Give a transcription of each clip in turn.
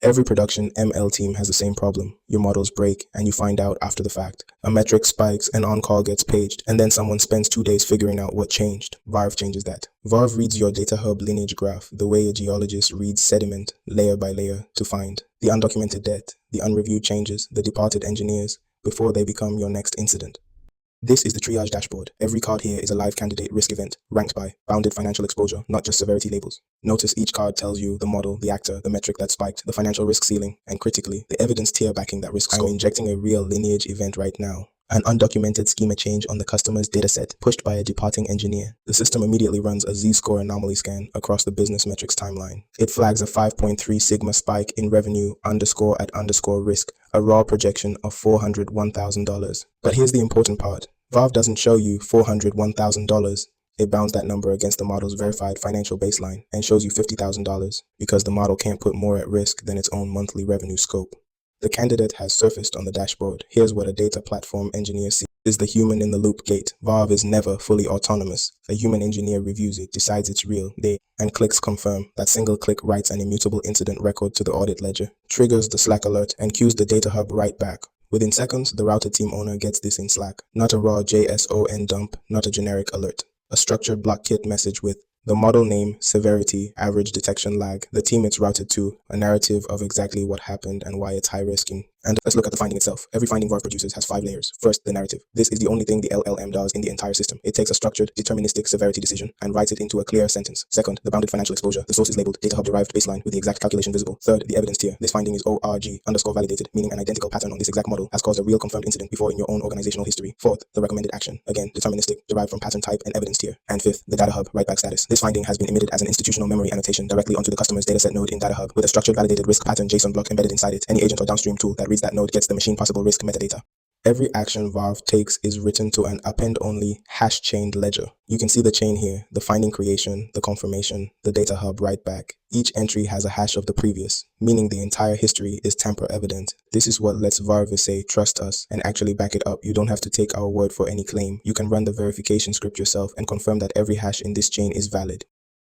Every production ML team has the same problem. Your models break and you find out after the fact. A metric spikes, an on-call gets paged, and then someone spends 2 days figuring out what changed. Varve changes that. Varve reads your data hub lineage graph the way a geologist reads sediment, layer by layer, to find the undocumented debt, the unreviewed changes, the departed engineers, before they become your next incident. This is the triage dashboard. Every card here is a live candidate risk event, ranked by bounded financial exposure, not just severity labels. Notice each card tells you the model, the actor, the metric that spiked, the financial risk ceiling, and critically, the evidence tier backing that risk score. I'm injecting a real lineage event right now. An undocumented schema change on the customer's dataset pushed by a departing engineer. The system immediately runs a Z-score anomaly scan across the business metrics timeline. It flags a 5.3 sigma spike in revenue underscore at underscore risk, a raw projection of $401,000. But here's the important part. Varve doesn't show you $401,000. It bounds that number against the model's verified financial baseline and shows you $50,000 because the model can't put more at risk than its own monthly revenue scope. The candidate has surfaced on the dashboard. Here's what a data platform engineer sees. Is the human in the loop gate. Varve is never fully autonomous. A human engineer reviews it, decides it's real, and clicks confirm. That single click writes an immutable incident record to the audit ledger, triggers the Slack alert, and cues the data hub right back. Within seconds, the routed team owner gets this in Slack. Not a raw JSON dump, not a generic alert. A structured block kit message with the model name, severity, average detection lag, the team it's routed to, a narrative of exactly what happened and why it's high risk. And let's look at the finding itself. Every finding Varve produces has 5 layers. First, the narrative. This is the only thing the LLM does in the entire system. It takes a structured, deterministic severity decision and writes it into a clear sentence. Second, the bounded financial exposure. The source is labeled data hub derived baseline with the exact calculation visible. Third, the evidence tier. This finding is ORG_validated, meaning an identical pattern on this exact model has caused a real confirmed incident before in your own organizational history. Fourth, the recommended action. Again, deterministic, derived from pattern type and evidence tier. And fifth, the data hub write-back status. This finding has been emitted as an institutional memory annotation directly onto the customer's dataset node in data hub with a structured validated risk pattern JSON block embedded inside it. Any agent or downstream tool that reads that node gets the machine possible risk metadata. Every action Varve takes is written to an append-only hash-chained ledger. You can see the chain here, the finding creation, the confirmation, the data hub write-back. Each entry has a hash of the previous, meaning the entire history is tamper-evident. This is what lets Varve say, trust us, and actually back it up. You don't have to take our word for any claim. You can run the verification script yourself and confirm that every hash in this chain is valid.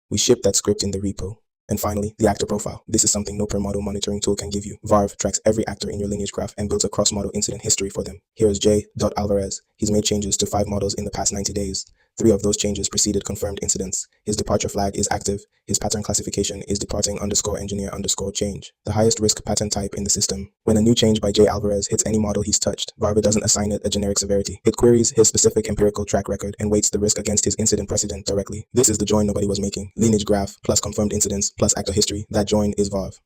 We ship that script in the repo. And finally, the actor profile. This is something no per-model monitoring tool can give you. Varve tracks every actor in your lineage graph and builds a cross-model incident history for them. Here is J. Alvarez. He's made changes to 5 models in the past 90 days. 3 of those changes preceded confirmed incidents. His departure flag is active. His pattern classification is departing underscore engineer underscore change. The highest risk pattern type in the system. When a new change by J. Alvarez hits any model he's touched, Varve doesn't assign it a generic severity. It queries his specific empirical track record and weights the risk against his incident precedent directly. This is the join nobody was making. Lineage graph plus confirmed incidents plus actor history. That join is Varve.